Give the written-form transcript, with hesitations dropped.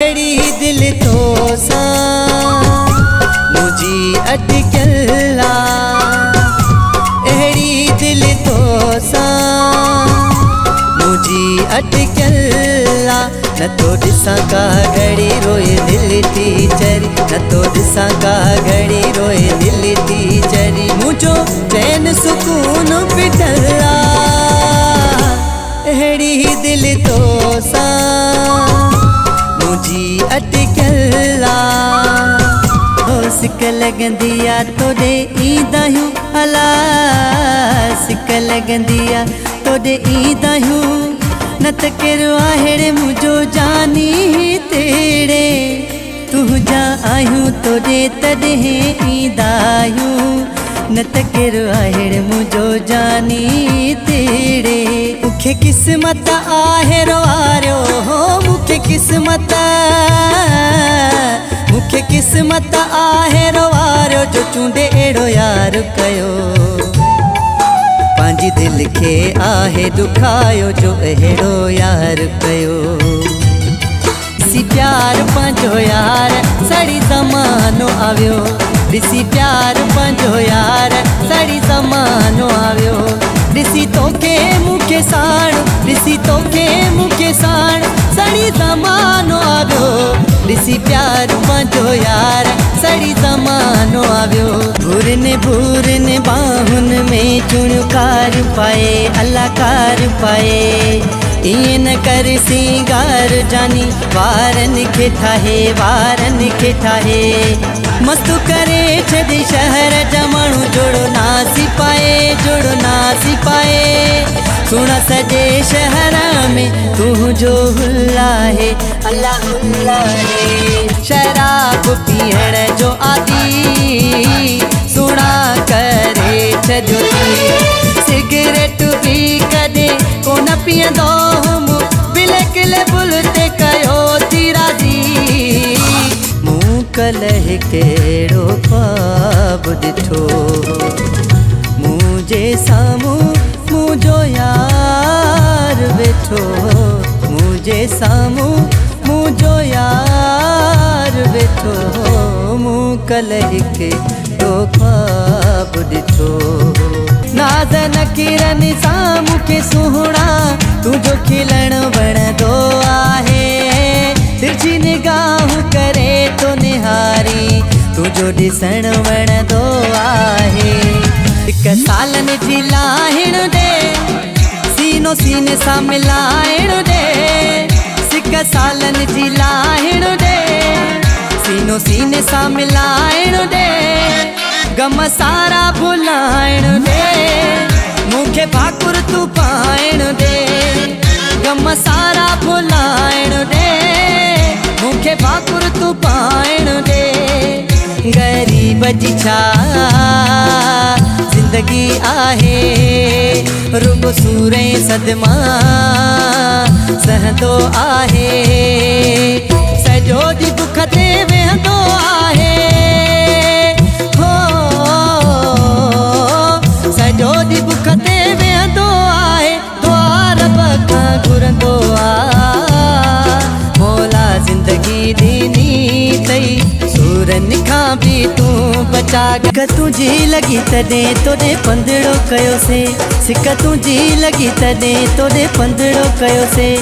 अड़ी दिल तो सा मुझी अटकला अड़ी दिल तो सा मुझी अटकला न तो दिसा का घड़ी रोए दिल थी चरी न तो दिसा का घड़ी रोए दिल थी चरी मुझो चैन सुकून पिटला अड़ी दिल तो सा मुझी अटकला हो सिक लगंदिया तोड़े ईदायूं अला सिक लगंदिया तोड़े ईदायूं न त केरो आहेड़े मुझो जानी तेड़े तुझा आयूं तोड़े तॾे ईदायूं न त केरो आहेड़े मुझो जानी तेड़े मुखे किस्मत आहे रवारियो हो मुखे किस्मत आहे रवारियो जो चूंडे एड़ो यार कयो पांजी दिल के आहे दुखायो जो एड़ो यार कयो सी प्यार पंजो यार सड़ी ज़मानो आवियो दिसी प्यार पंजो यार सड़ी ज़मानो आवियो दिसी तोखे मुखे साण दिसी तोखे मुखे साण सड़ी ज़मानो आवियो दिसी प्यार पंजो यार सड़ी ज़मानो आवियो भूरन बाहुन में चुणकार पाए अलाकार पाए इएं न कर सिंगार जानी वारन के ठाहे मस्त करे छदी शहर जमाणू जोड़ो नासी पाए सुना सजे शहर में तू जो हुल्ला है अल्लाह हुल्ला है शराब पीअण जो आदि सुना करे छजो सिगरेट भी कदे कोन पीअंदो हुम बिलकिले बुल ते कयो थी राजी मूं कलह केड़ो ख्वाब ॾिठो मुझे साम्हूं मुझो यार वेठो मुझे साम्हूं मुझो यार वेठो मूं कलह केड़ो ख्वाब ॾिठो नाज़ नकीरन सां मूंखे सुहिणा तुंहिंजो खिलण वणंदो आहे तिरछी निगाहूं करे तो निहारी तुंहिंजो ॾिसण वणंदो आहे हिकु सालनि जी लाहिण ॾे सीनो सीने सां मिलाइण ॾे हिकु सालनि जी लाहिण ॾे सीनो सीने सां मिलाइण ॾे गम सारा भुलाइण दे मुखे भाकुर तू पाइण दे गम सारा भुलाइण दे मुखे भाकुर तू पाइण दे गरीब जी छा जिंदगी आहे रुगो सूरे सदमा सहंदो आहे सजो दी बुख ते वेहंदो आहे सजो दी बुख ते वेहंदो आहे द्वार बखा घुरंदो मौला जिंदगी ॾिनी तई सूरन खां बि तूं बचा तुंहिंजी लॻी तॾहिं तोॾे पंधिड़ो कयोसीं सिक तुंहिंजी लॻी तॾहिं तोॾे पंधिड़ो कयोसीं।